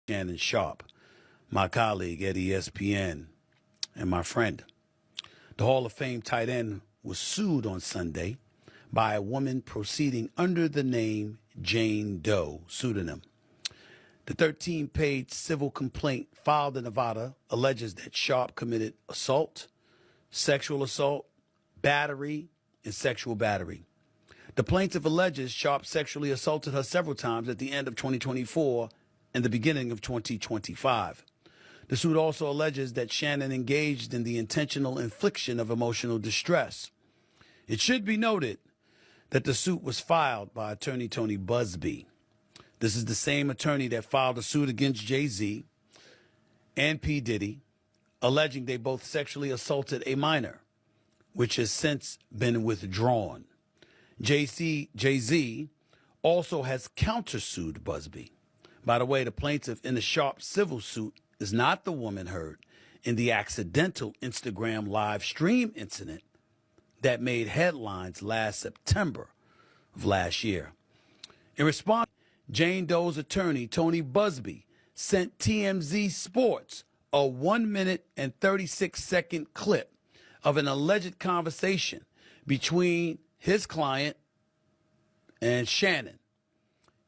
Shannon Sharpe, my colleague at ESPN and my friend. The Hall of Fame tight end was sued on Sunday by a woman proceeding under the name Jane Doe pseudonym. The 13-page civil complaint filed in Nevada alleges that Sharpe committed assault, sexual assault, battery, and sexual battery. The plaintiff alleges Sharpe sexually assaulted her several times at the end of 2024 and the beginning of 2025. The suit also alleges that Shannon engaged in the intentional infliction of emotional distress. It should be noted that the suit was filed by attorney Tony Busby. This is the same attorney that filed a suit against Jay-Z and P. Diddy, alleging they both sexually assaulted a minor, which has since been withdrawn. Jay-Z also has countersued Busby. By the way, the plaintiff in the Sharpe civil suit is not the woman heard in the accidental Instagram live stream incident that made headlines last September of last year. In response, Jane Doe's attorney, Tony Busby, sent TMZ Sports a 1-minute and 36-second clip of an alleged conversation between his client and Shannon.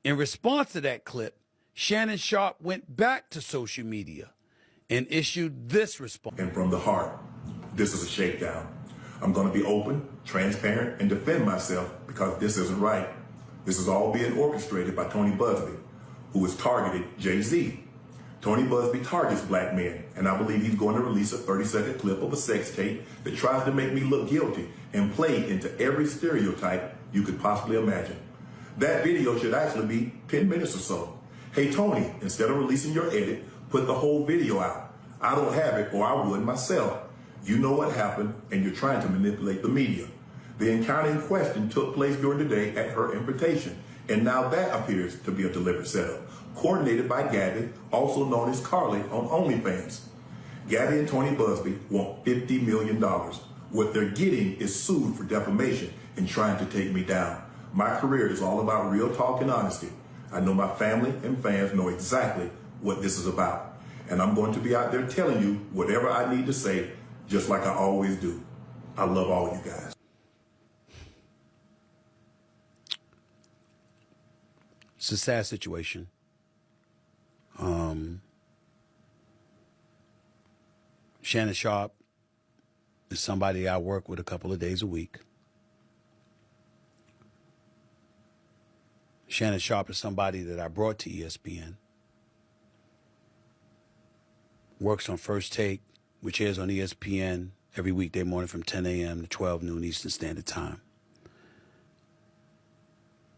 In response to that clip, Shannon Sharpe went back to social media and issued this response. And from the heart, this is a shakedown. I'm going to be open, transparent, and defend myself because this isn't right. This is all being orchestrated by Tony Busby, who has targeted Jay-Z. Tony Busby targets black men, and I believe he's going to release a 30-second clip of a sex tape that tries to make me look guilty and play into every stereotype you could possibly imagine. That video should actually be 10 minutes or so. Hey, Tony, instead of releasing your edit, put the whole video out. I don't have it, or I would myself. You know what happened, and you're trying to manipulate the media. The encounter in question took place during the day at her invitation, and now that appears to be a deliberate setup, coordinated by Gabby, also known as Carly on OnlyFans. Gabby and Tony Busby want $50 million. What they're getting is sued for defamation and trying to take me down. My career is all about real talk and honesty. I know my family and fans know exactly what this is about. And I'm going to be out there telling you whatever I need to say, just like I always do. I love all you guys. It's a sad situation. Shannon Sharpe is somebody I work with a couple of days a week. Shannon Sharpe is somebody that I brought to ESPN. Works on First Take, which airs on ESPN every weekday morning from 10 a.m. to 12 noon Eastern Standard Time.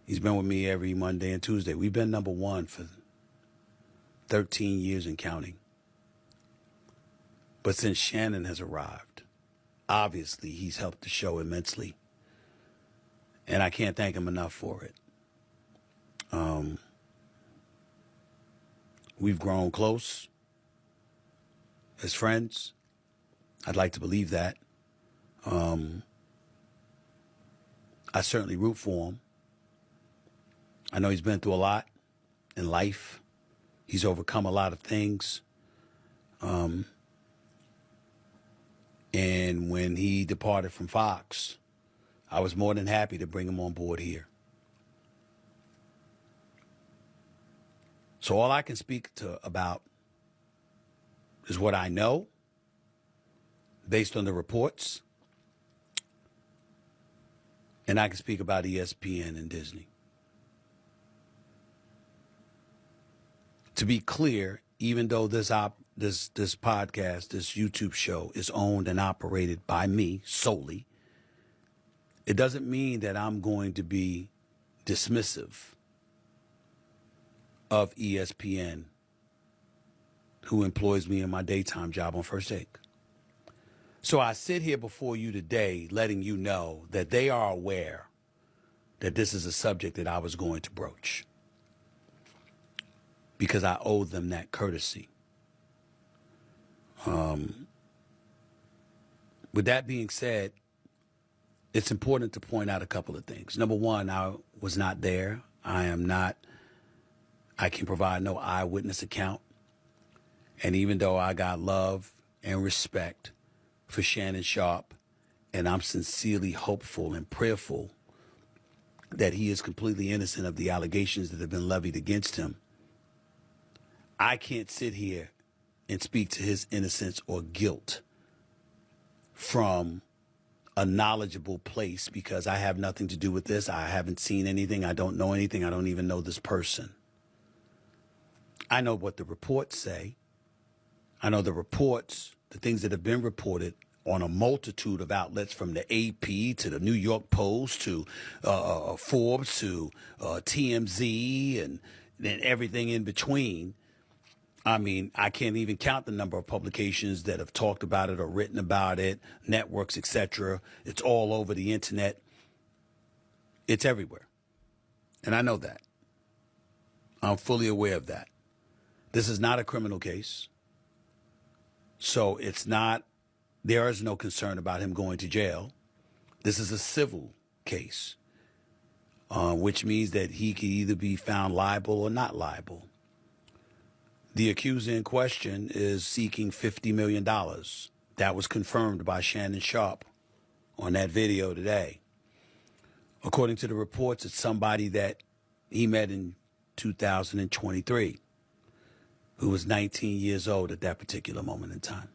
He's been with me every Monday and Tuesday. We've been number one for 13 years and counting. But since Shannon has arrived, obviously he's helped the show immensely. And I can't thank him enough for it. We've grown close as friends. I'd like to believe that. I certainly root for him. I know he's been through a lot in life. He's overcome a lot of things. And when he departed from Fox, I was more than happy to bring him on board here. So all I can speak about is what I know based on the reports. And I can speak about ESPN and Disney. To be clear, even though this podcast, this YouTube show is owned and operated by me solely, it doesn't mean that I'm going to be dismissive of ESPN, who employs me in my daytime job on First Take. So I sit here before you today letting you know that they are aware that this is a subject that I was going to broach, because I owe them that courtesy. With that being said, it's important to point out a couple of things. Number one, I was not there. I can provide no eyewitness account And even though I got love and respect for Shannon Sharpe, and I'm sincerely hopeful and prayerful that he is completely innocent of the allegations that have been levied against him, I can't sit here and speak to his innocence or guilt from a knowledgeable place because I have nothing to do with this. I haven't seen anything. I don't know anything. I don't even know this person. I know what the reports say. I know the reports, the things that have been reported on a multitude of outlets, from the AP to the New York Post to Forbes to TMZ and everything in between. I mean, I can't even count the number of publications that have talked about it or written about it, networks, etc. It's all over the internet. It's everywhere. And I know that. I'm fully aware of that. This is not a criminal case. So there is no concern about him going to jail. This is a civil case, which means that he could either be found liable or not liable. The accuser in question is seeking $50 million. That was confirmed by Shannon Sharpe on that video today. According to the reports, it's somebody that he met in 2023, who was 19 years old at that particular moment in time.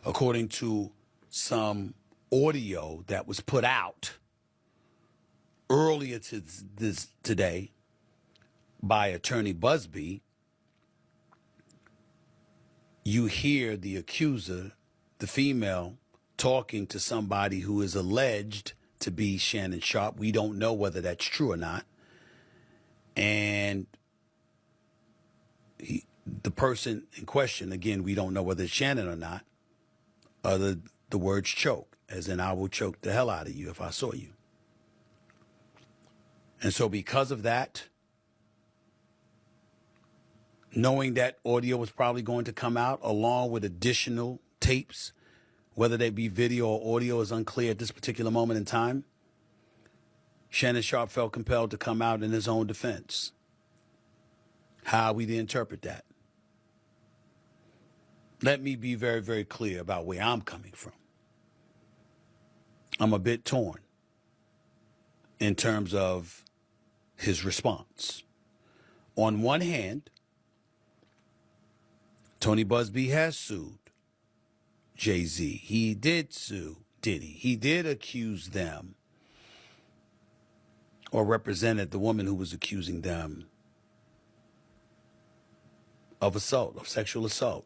According to some audio that was put out earlier today by Attorney Busby, you hear the accuser, the female, talking to somebody who is alleged to be Shannon Sharpe. We don't know whether that's true or not. And the person in question, again, we don't know whether it's Shannon or not, the words choke, as in I will choke the hell out of you if I saw you. And so because of that, knowing that audio was probably going to come out along with additional tapes, whether they be video or audio is unclear at this particular moment in time, Shannon Sharpe felt compelled to come out in his own defense. How we interpret that? Let me be very, very clear about where I'm coming from. I'm a bit torn in terms of his response. On one hand, Tony Busby has sued Jay-Z. He did sue Diddy. He did accuse them, or represented the woman who was accusing them of assault, of sexual assault,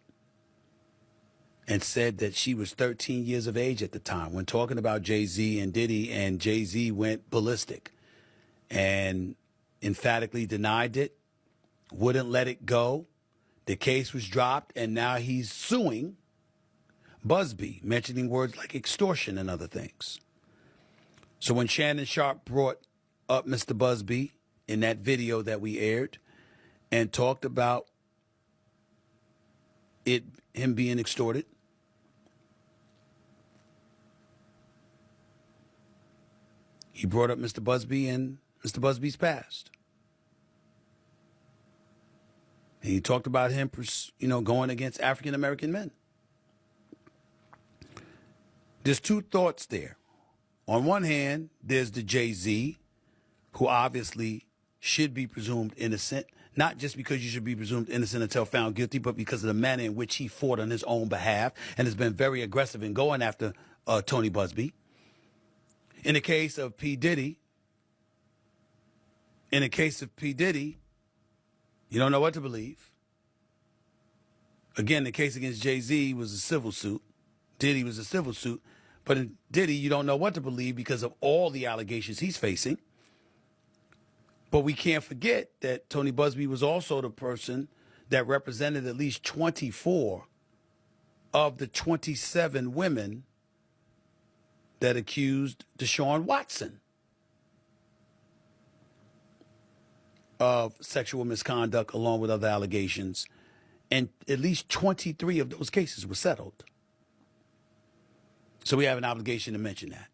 and said that she was 13 years of age at the time when talking about Jay-Z and Diddy, and Jay-Z went ballistic and emphatically denied it, wouldn't let it go. The case was dropped, and now he's suing Busby, mentioning words like extortion and other things. So when Shannon Sharpe brought up Mr. Busby in that video that we aired and talked about him being extorted, he brought up Mr. Busby and Mr. Busby's past. And he talked about him, going against African-American men. There's two thoughts there. On one hand, there's the Jay-Z, who obviously should be presumed innocent, not just because you should be presumed innocent until found guilty, but because of the manner in which he fought on his own behalf and has been very aggressive in going after Tony Busby. In the case of P. Diddy, you don't know what to believe. Again, the case against Jay-Z was a civil suit. Diddy was a civil suit. But in Diddy, you don't know what to believe because of all the allegations he's facing. But we can't forget that Tony Busby was also the person that represented at least 24 of the 27 women that accused Deshaun Watson of sexual misconduct, along with other allegations. And at least 23 of those cases were settled. So we have an obligation to mention that.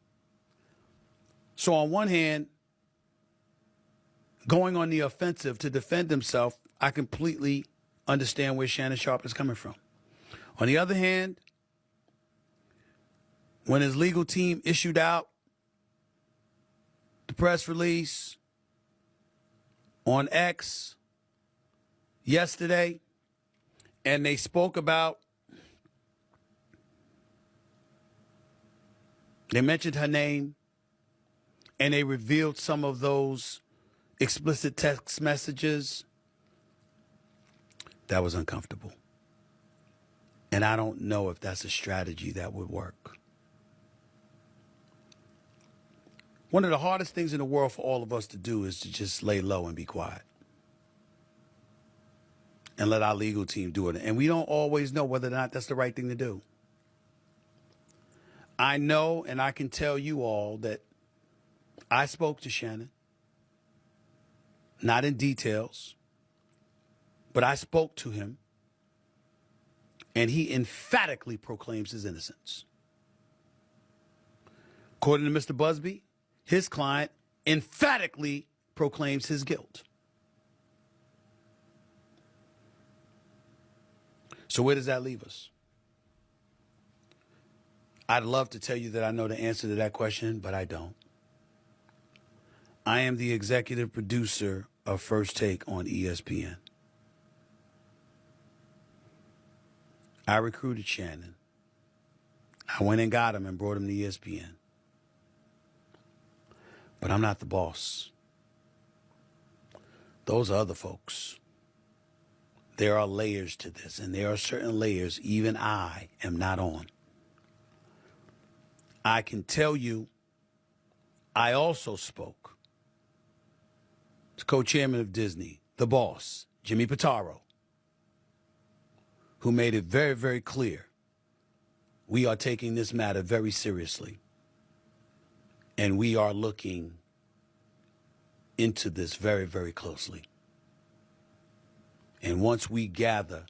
So on one hand, going on the offensive to defend himself, I completely understand where Shannon Sharpe is coming from. On the other hand, when his legal team issued out the press release on X yesterday, and they spoke about, they mentioned her name, and they revealed some of those explicit text messages, that was uncomfortable. And I don't know if that's a strategy that would work. One of the hardest things in the world for all of us to do is to just lay low and be quiet. And let our legal team do it. And we don't always know whether or not that's the right thing to do. I know, and I can tell you all, that I spoke to Shannon. Not in details, but I spoke to him. And he emphatically proclaims his innocence. According to Mr. Busby, his client emphatically proclaims his guilt. So where does that leave us? I'd love to tell you that I know the answer to that question, but I don't. I am the executive producer of First Take on ESPN. I recruited Shannon. I went and got him and brought him to ESPN. But I'm not the boss. Those are other folks. There are layers to this, and there are certain layers even I am not on. I can tell you, I also spoke to co-chairman of Disney, the boss, Jimmy Pitaro, who made it very, very clear we are taking this matter very seriously. And we are looking into this very, very closely. And once we gather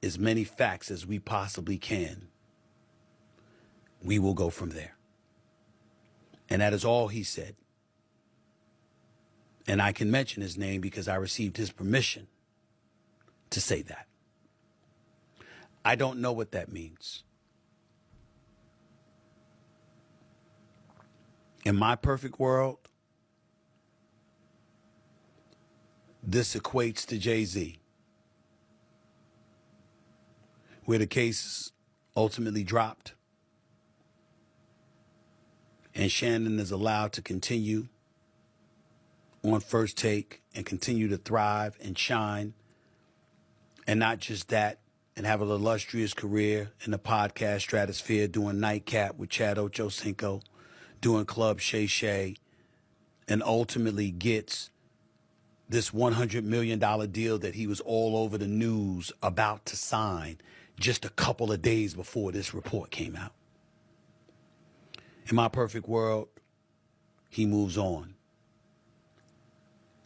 as many facts as we possibly can, we will go from there. And that is all he said. And I can mention his name because I received his permission to say that. I don't know what that means. In my perfect world, this equates to Jay-Z, where the case ultimately dropped and Shannon is allowed to continue on First Take and continue to thrive and shine. And not just that, and have an illustrious career in the podcast stratosphere, doing Nightcap with Chad Ochocinco, doing Club Shay Shay, and ultimately gets this $100 million deal that he was all over the news about to sign just a couple of days before this report came out. In my perfect world, he moves on.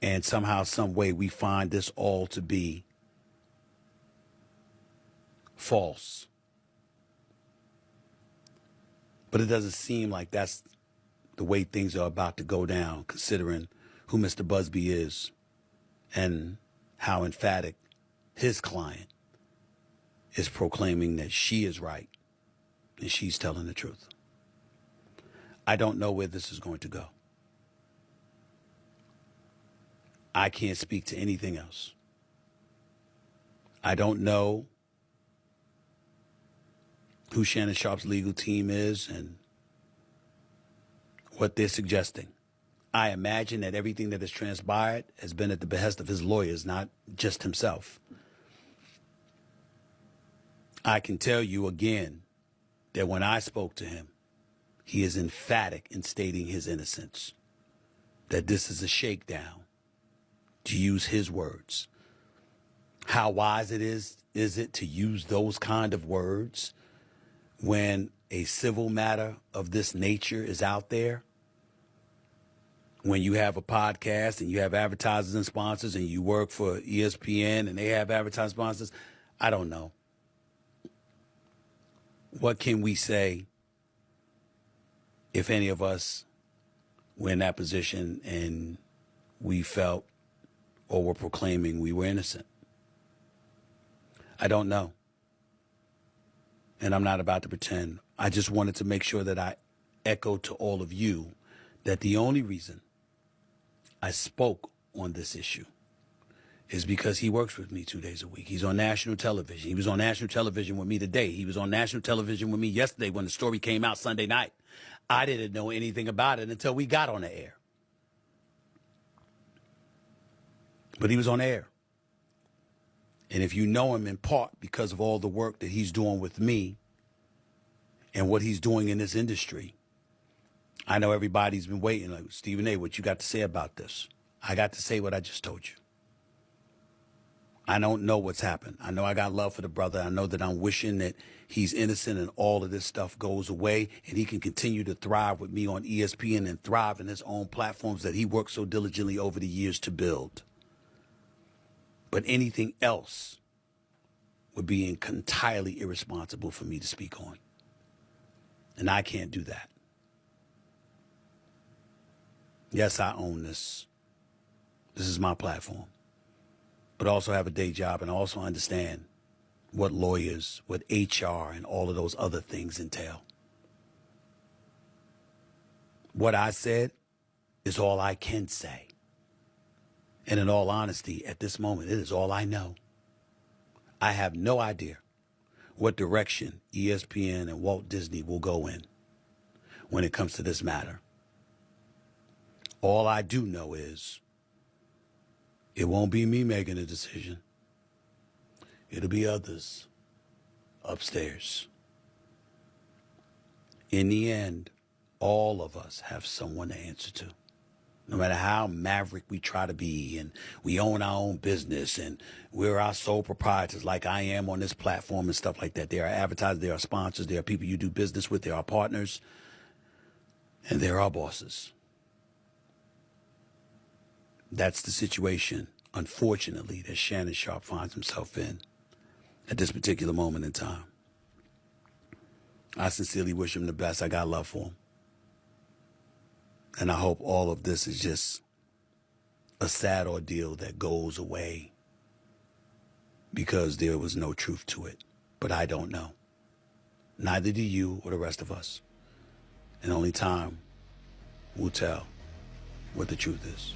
And somehow, some way, we find this all to be false. But it doesn't seem like that's the way things are about to go down, considering who Mr. Busby is and how emphatic his client is proclaiming that she is right and she's telling the truth. I don't know where this is going to go. I can't speak to anything else. I don't know who Shannon Sharpe's legal team is and what they're suggesting. I imagine that everything that has transpired has been at the behest of his lawyers, not just himself. I can tell you again that when I spoke to him, he is emphatic in stating his innocence, that this is a shakedown, to use his words. How wise is it to use those kind of words when a civil matter of this nature is out there? When you have a podcast and you have advertisers and sponsors and you work for ESPN and they have advertising sponsors, I don't know. What can we say if any of us were in that position and we felt or were proclaiming we were innocent? I don't know. And I'm not about to pretend. I just wanted to make sure that I echo to all of you that the only reason I spoke on this issue is because he works with me 2 days a week. He's on national television. He was on national television with me today. He was on national television with me yesterday when the story came out Sunday night. I didn't know anything about it until we got on the air. But he was on air. And if you know him in part because of all the work that he's doing with me and what he's doing in this industry, I know everybody's been waiting. Like, Stephen A., what you got to say about this? I got to say what I just told you. I don't know what's happened. I know I got love for the brother. I know that I'm wishing that he's innocent and all of this stuff goes away and he can continue to thrive with me on ESPN and thrive in his own platforms that he worked so diligently over the years to build. But anything else would be entirely irresponsible for me to speak on. And I can't do that. Yes, I own this. This is my platform. But I also have a day job and I also understand what lawyers, what HR, and all of those other things entail. What I said is all I can say. And in all honesty, at this moment, it is all I know. I have no idea what direction ESPN and Walt Disney will go in when it comes to this matter. All I do know is it won't be me making a decision. It'll be others upstairs. In the end, all of us have someone to answer to. No matter how maverick we try to be and we own our own business and we're our sole proprietors like I am on this platform and stuff like that. There are advertisers, there are sponsors, there are people you do business with, there are partners, and there are bosses. That's the situation, unfortunately, that Shannon Sharpe finds himself in at this particular moment in time. I sincerely wish him the best. I got love for him. And I hope all of this is just a sad ordeal that goes away because there was no truth to it. But I don't know. Neither do you or the rest of us. And only time will tell what the truth is.